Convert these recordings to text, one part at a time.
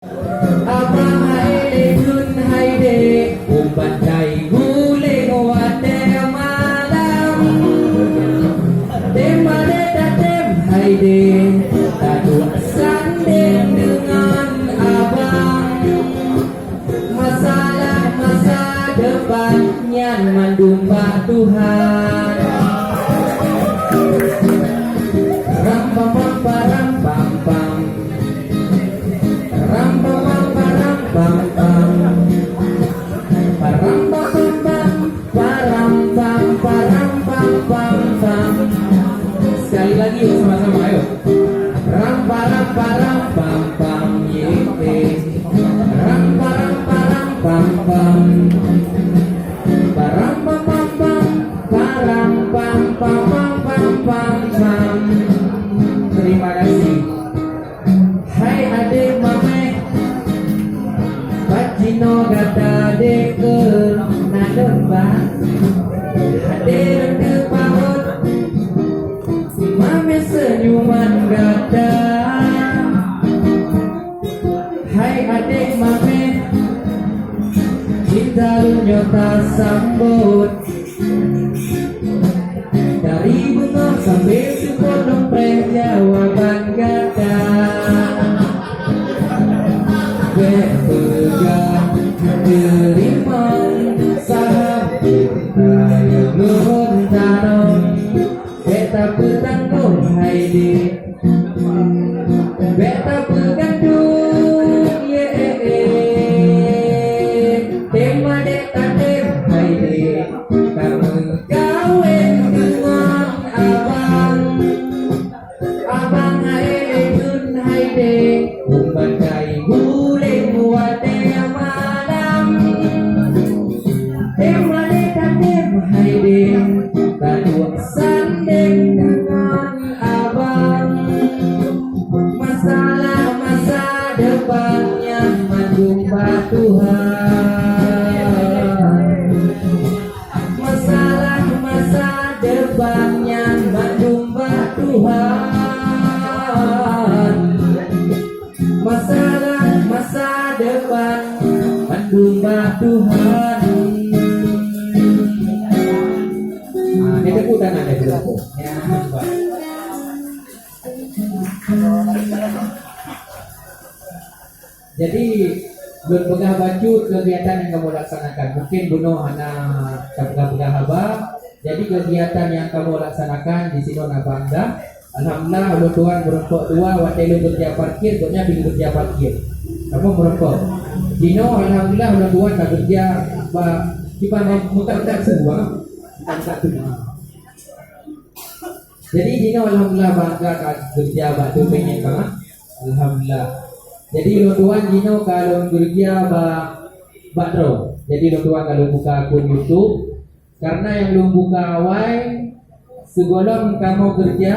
Abang hai dun hai de umpan kai gule wate malam tema de tatem hai de tadu sanding dengan abang masalah masa depannya mandumba Tuhan ram pam pam param pam pam ram pam pam param pam pam param pam pam param pam param pam pam pam sekali lagi sama-sama ayo ram param param pam pam ye ram param param pam pam param pam pam pam param pam pam pam pam pam. Terima kasih. Hai adik mame Pacino gata deke nadon ba hadir ke paut mame senyuman gata. Hai adik mame kita nyota sambut dari bunga sampai syukur dompet jawaban kata pegang terima saham ayo nuhun tanom beta petanggung hai di beta pegandung ye tema deta tem hai di kamu kawin dengan abang abang hai dun hai de umpan kai gule muate malam tema deta tem hai de tadu sanding dengan abang masalah masa depannya mandumba Tuhan masalah masa depannya mandumba Tuhan masalah masa depan mandumba Tuhan. Ini keputan ada di dalam ya. Jadi berpegang baju kegiatan yang kamu laksanakan mungkin bunuh anak pegang haba. Jadi kegiatan yang kamu laksanakan di sini bangga. Alhamdulillah Allah Tuhan merempok dua waktu lu kerja parkir, doknya pergi kerja parkir. Kamu merempok. Dino alhamdulillah Allah Tuhan tak kerja kita muka semua angkat tu. Jadi Dino alhamdulillah bangga kerja batu pengen banget. Alhamdulillah. Jadi lo tuan Dino kalau kerja bakro. Jadi lo tuan kalau buka akun YouTube karena yang lo buka awal segolong kamu kerja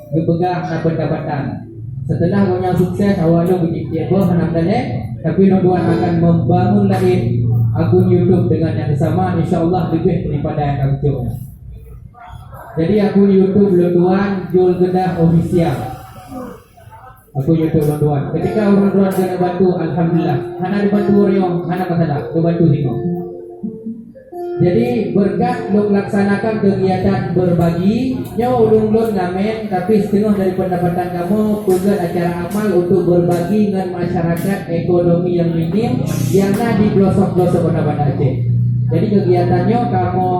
berpegang pendapatan. Setelah kau yang sukses awal lo berjaya anak tapi lo tuan akan membangun lagi akun YouTube dengan yang sama insyaallah lebih daripada yang kamu coba. Jadi akun YouTube lo tuan Jul Kedah Official. Aku YouTube bantuan. Ketika orang tuan kena bantu, alhamdulillah. Hana dibantu orang, hana masalah. Dibantu tengok. Jadi berkat lu melaksanakan kegiatan berbagi, nyaw ulung-ulung ngamen, tapi setengah dari pendapatan kamu tugas acara amal untuk berbagi dengan masyarakat ekonomi yang minim, yang di pelosok-pelosok Kota Banda Aceh. Jadi kegiatannya kamu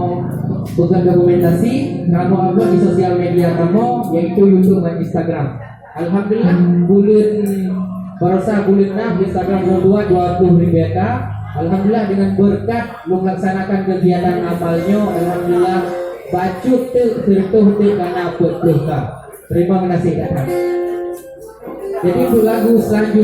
bukan dokumentasi, kamu upload di sosial media kamu, yaitu YouTube dan Instagram. Alhamdulillah bulan barusan bulan 6 Instagram 20 ribu. Alhamdulillah dengan berkat lu melaksanakan kegiatan amalnya, alhamdulillah bacut tu tertuh tu karena berkah. Terima kasih datang. Jadi itu lagu selanjutnya.